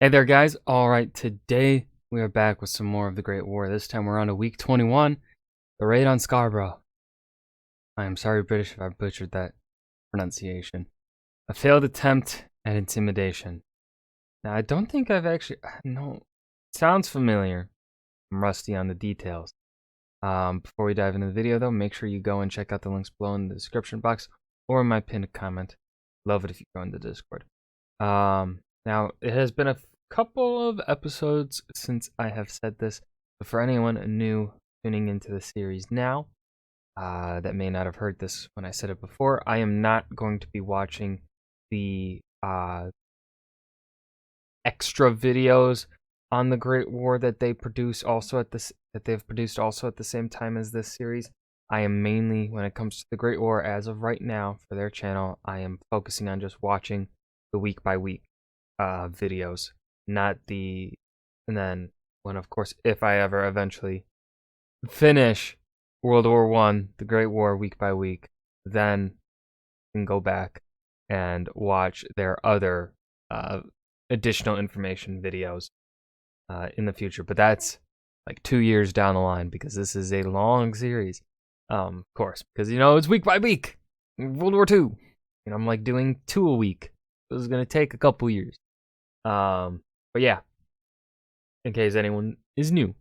Hey there, guys. All right, today we are back with some more of the Great War. This time we're on to week 21, the raid on Scarborough. I am sorry, British, if I butchered that pronunciation. A failed attempt at intimidation. Now, I don't think I've actually... No, sounds familiar. I'm rusty on the details. Before we dive into the video, though, make sure you go and check out the links below in the description box or in my pinned comment. Love it if you go in the Discord. Now, it has been a couple of episodes since I have said this, but for anyone new tuning into the series now, that may not have heard this when I said it before, I am not going to be watching the extra videos on the Great War that they produce also at this that they've produced also at the same time as this series. I am mainly, when it comes to the Great War as of right now for their channel, I am focusing on just watching the week by week videos, not the, and then when, of course, if I ever eventually finish World War One, the Great War, week by week, then I can go back and watch their other additional information videos in the future. But that's like 2 years down the line, because this is a long series, of course, because it's week by week. World War Two, I'm like doing 2 a week. This is gonna take a couple years. But yeah, in case anyone is new,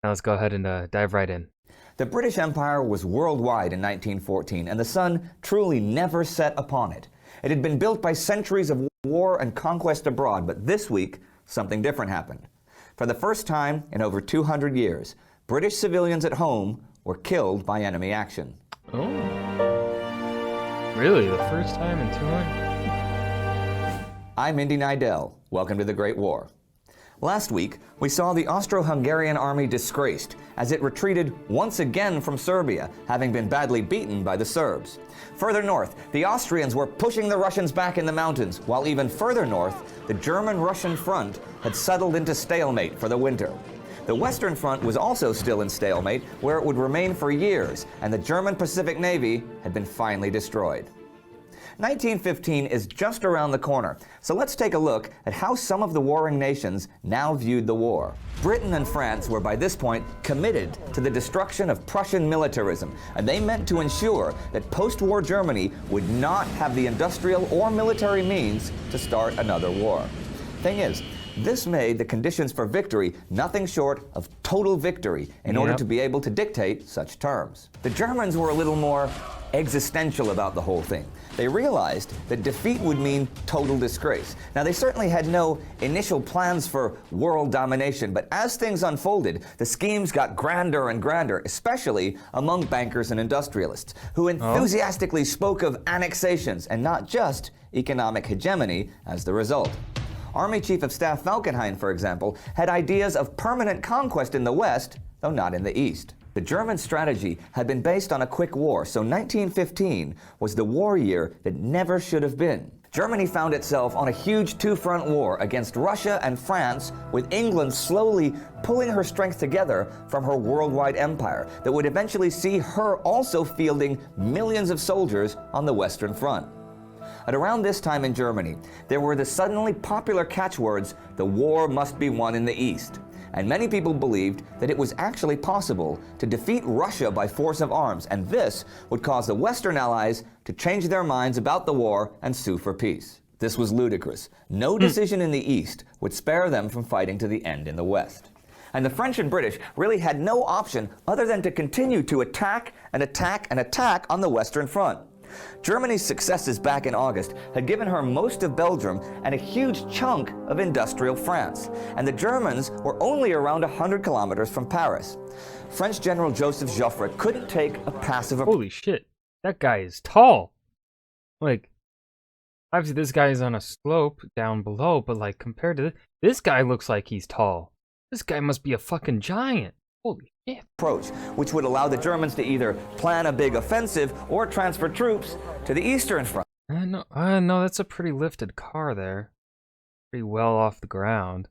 now let's go ahead and dive right in. The British Empire was worldwide in 1914, and the sun truly never set upon it. It had been built by centuries of war and conquest abroad, but this week, something different happened. For the first time in over 200 years, British civilians at home were killed by enemy action. Oh, really? The first time in 200? I'm Indy Nidell. Welcome to the Great War. Last week, we saw the Austro-Hungarian army disgraced as it retreated once again from Serbia, having been badly beaten by the Serbs. Further north, the Austrians were pushing the Russians back in the mountains, while even further north, the German-Russian front had settled into stalemate for the winter. The Western Front was also still in stalemate, where it would remain for years, and the German Pacific Navy had been finally destroyed. 1915 is just around the corner, so let's take a look at how some of the warring nations now viewed the war. Britain and France were by this point committed to the destruction of Prussian militarism, and they meant to ensure that post-war Germany would not have the industrial or military means to start another war. Thing is, this made the conditions for victory nothing short of total victory in order to be able to dictate such terms. The Germans were a little more existential about the whole thing. They realized that defeat would mean total disgrace. Now, they certainly had no initial plans for world domination, but as things unfolded, the schemes got grander and grander, especially among bankers and industrialists, who enthusiastically spoke of annexations and not just economic hegemony as the result. Army Chief of Staff Falkenhayn, for example, had ideas of permanent conquest in the West, though not in the East. The German strategy had been based on a quick war, so 1915 was the war year that never should have been. Germany found itself on a huge two-front war against Russia and France, with England slowly pulling her strength together from her worldwide empire that would eventually see her also fielding millions of soldiers on the Western Front. At around this time in Germany, there were the suddenly popular catchwords, "The war must be won in the East." And many people believed that it was actually possible to defeat Russia by force of arms, and this would cause the Western allies to change their minds about the war and sue for peace. This was ludicrous. No decision in the East would spare them from fighting to the end in the West. And the French and British really had no option other than to continue to attack and attack and attack on the Western Front. Germany's successes back in August had given her most of Belgium and a huge chunk of industrial France, and the Germans were only around 100 kilometers from Paris. French General Joseph Joffre couldn't take a passive approach. Holy shit, that guy is tall. Like, obviously this guy is on a slope down below, but like compared to this guy looks like he's tall. This guy must be a fucking giant. Holy shit. Which would allow the Germans to either plan a big offensive or transfer troops to the Eastern Front. No, that's a pretty lifted car there. Pretty well off the ground.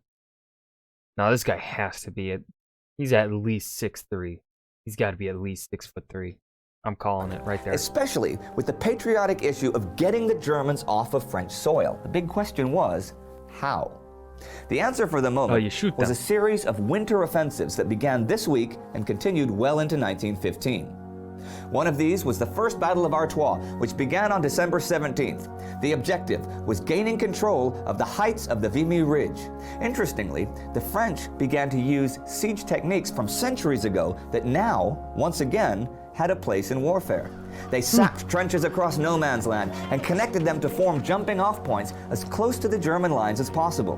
Now this guy has to be he's at least 6'3". He's got to be at least 6'3". I'm calling it right there. Especially with the patriotic issue of getting the Germans off of French soil. The big question was, how? The answer for the moment you shoot was them. a series of winter offensives that began this week and continued well into 1915. One of these was the First Battle of Artois, which began on December 17th. The objective was gaining control of the heights of the Vimy Ridge. Interestingly, the French began to use siege techniques from centuries ago that now, once again, had a place in warfare. They sapped trenches across no man's land and connected them to form jumping-off points as close to the German lines as possible.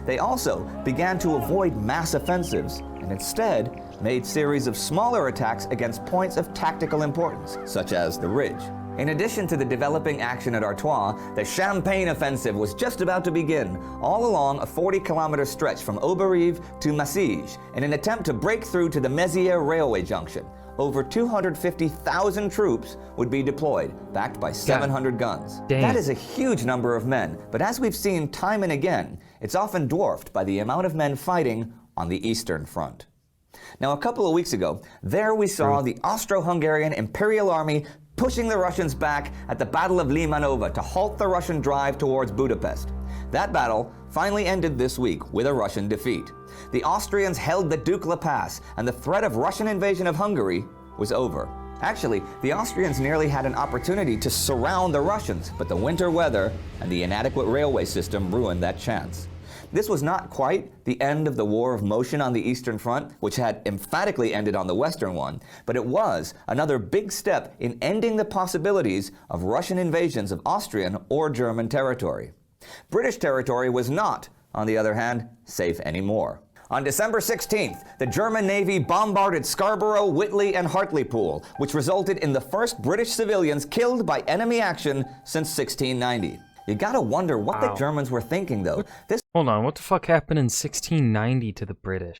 They also began to avoid mass offensives and instead made series of smaller attacks against points of tactical importance, such as the ridge. In addition to the developing action at Artois, the Champagne offensive was just about to begin, all along a 40-kilometer stretch from Auberive to Massige, in an attempt to break through to the Mézières railway junction. Over 250,000 troops would be deployed, backed by 700 guns. Damn. That is a huge number of men, but as we've seen time and again, it's often dwarfed by the amount of men fighting on the Eastern Front. Now, a couple of weeks ago, there we saw the Austro-Hungarian Imperial Army pushing the Russians back at the Battle of Limanova to halt the Russian drive towards Budapest. That battle finally ended this week with a Russian defeat. The Austrians held the Dukla Pass, and the threat of Russian invasion of Hungary was over. Actually, the Austrians nearly had an opportunity to surround the Russians, but the winter weather and the inadequate railway system ruined that chance. This was not quite the end of the War of Motion on the Eastern Front, which had emphatically ended on the Western one, but it was another big step in ending the possibilities of Russian invasions of Austrian or German territory. British territory was not, on the other hand, safe anymore. On December 16th, the German Navy bombarded Scarborough, Whitley, and Hartlepool, which resulted in the first British civilians killed by enemy action since 1690. You gotta wonder what the Germans were thinking, though. Hold on, what the fuck happened in 1690 to the British?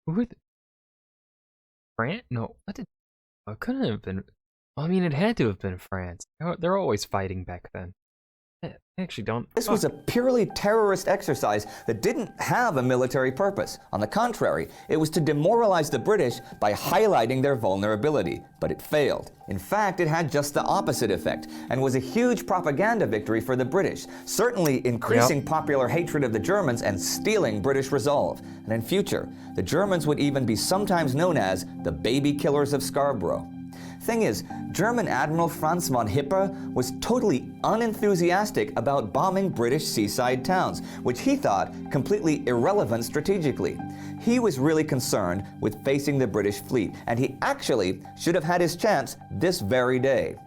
Who were France? No, what did... It couldn't have been... I mean, it had to have been France. They're always fighting back then. I actually don't... This was a purely terrorist exercise that didn't have a military purpose. On the contrary, it was to demoralize the British by highlighting their vulnerability. But it failed. In fact, it had just the opposite effect and was a huge propaganda victory for the British, certainly increasing popular hatred of the Germans and stealing British resolve. And in future, the Germans would even be sometimes known as the baby killers of Scarborough. Thing is, German Admiral Franz von Hippe was totally unenthusiastic about bombing British seaside towns, which he thought completely irrelevant strategically. He was really concerned with facing the British fleet, and he actually should have had his chance this very day.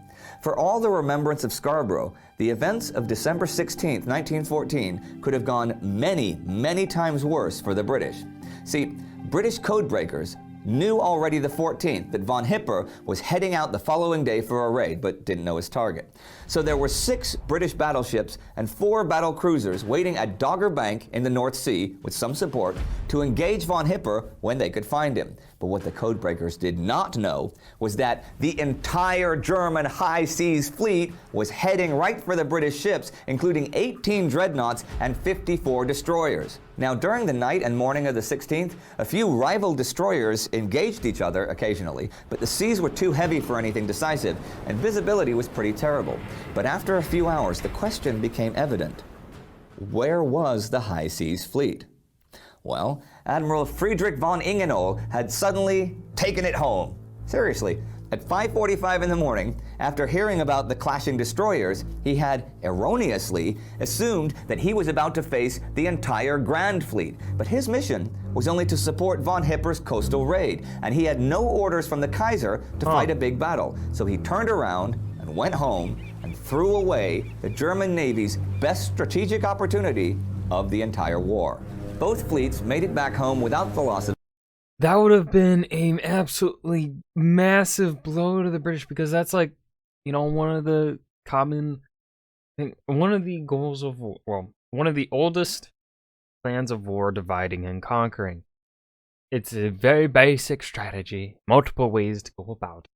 For all the remembrance of Scarborough, the events of December 16, 1914 could have gone many, many times worse for the British. See, British codebreakers knew already the 14th that von Hippe was heading out the following day for a raid, but didn't know his target. So there were 6 British battleships and 4 battle cruisers waiting at Dogger Bank in the North Sea, with some support, to engage von Hippe when they could find him. But what the codebreakers did not know was that the entire German high seas fleet was heading right for the British ships, including 18 dreadnoughts and 54 destroyers. Now, during the night and morning of the 16th, a few rival destroyers engaged each other occasionally, but the seas were too heavy for anything decisive, and visibility was pretty terrible. But after a few hours, the question became evident. Where was the high seas fleet? Well, Admiral Friedrich von Eigenno had suddenly taken it home. Seriously, at 5:45 in the morning, after hearing about the clashing destroyers, he had erroneously assumed that he was about to face the entire Grand Fleet. But his mission was only to support von Hippe's coastal raid, and he had no orders from the Kaiser to fight a big battle. So he turned around and went home and threw away the German Navy's best strategic opportunity of the entire war. Both fleets made it back home without the loss of... That would have been an absolutely massive blow to the British, because that's like, you know, one of the goals of war, well, one of the oldest plans of war, dividing and conquering. It's a very basic strategy, multiple ways to go about it.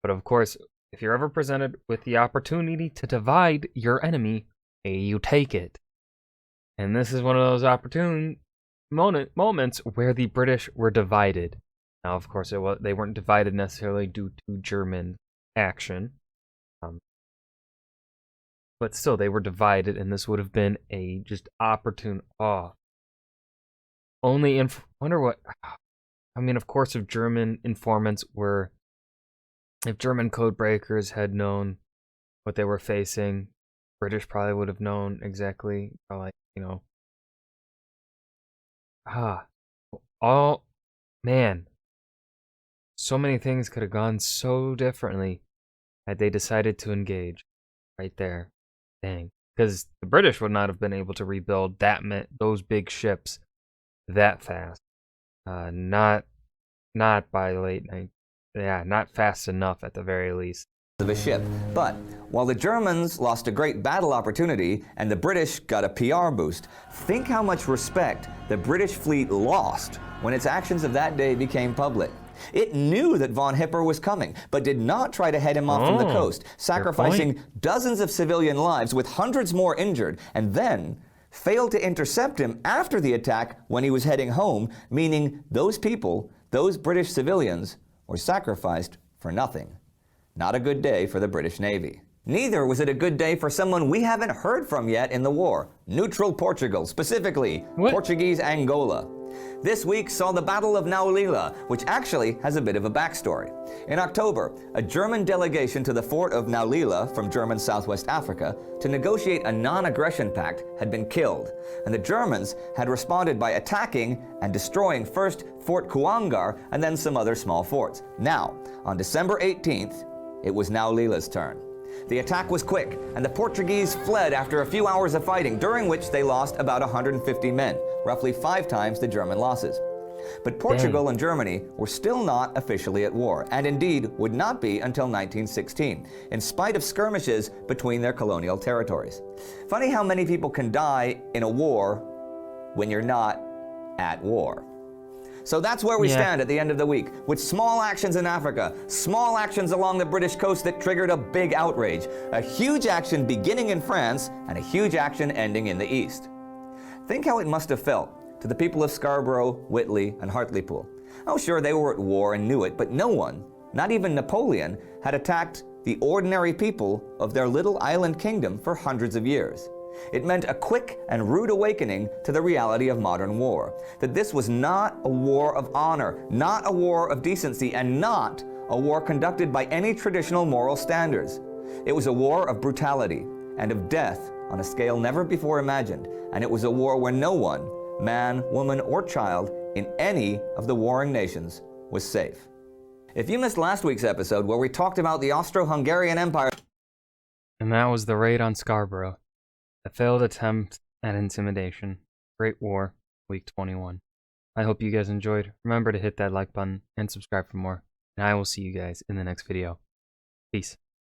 But of course, if you're ever presented with the opportunity to divide your enemy, you take it. And this is one of those opportune moments where the British were divided. Now, of course, they weren't divided necessarily due to German action, but still, they were divided, and this would have been a just opportune. Wonder what. I mean, of course, if German informants if German code breakers had known what they were facing, British probably would have known exactly. Probably, all man. So many things could have gone so differently had they decided to engage right there. Dang. Because the British would not have been able to rebuild those big ships that fast. Not by late night. Yeah, not fast enough at the very least. Of a ship. But while the Germans lost a great battle opportunity and the British got a PR boost, think how much respect the British fleet lost when its actions of that day became public. It knew that von Hipper was coming, but did not try to head him off from the coast, sacrificing dozens of civilian lives with hundreds more injured, and then failed to intercept him after the attack when he was heading home, meaning those people, those British civilians, were sacrificed for nothing. Not a good day for the British Navy. Neither was it a good day for someone we haven't heard from yet in the war, neutral Portugal, specifically Portuguese Angola. This week saw the Battle of Naulila, which actually has a bit of a backstory. In October, a German delegation to the fort of Naulila from German Southwest Africa to negotiate a non-aggression pact had been killed, and the Germans had responded by attacking and destroying first Fort Kuangar and then some other small forts. Now, on December 18th, it was Naulila's turn. The attack was quick, and the Portuguese fled after a few hours of fighting, during which they lost about 150 men, roughly 5 times the German losses. But Portugal and Germany were still not officially at war, and indeed would not be until 1916, in spite of skirmishes between their colonial territories. Funny how many people can die in a war when you're not at war. So that's where we stand at the end of the week, with small actions in Africa, small actions along the British coast that triggered a big outrage, a huge action beginning in France, and a huge action ending in the East. Think how it must have felt to the people of Scarborough, Whitley, and Hartlepool. Oh, sure, they were at war and knew it, but no one, not even Napoleon, had attacked the ordinary people of their little island kingdom for hundreds of years. It meant a quick and rude awakening to the reality of modern war, that this was not a war of honor, not a war of decency, and not a war conducted by any traditional moral standards. It was a war of brutality and of death on a scale never before imagined, and it was a war where no one, man, woman, or child in any of the warring nations was safe. If you missed last week's episode where we talked about the Austro-Hungarian Empire, and that was the raid on Scarborough. A failed attempt at intimidation. Great War, Week 21. I hope you guys enjoyed. Remember to hit that like button and subscribe for more. And I will see you guys in the next video. Peace.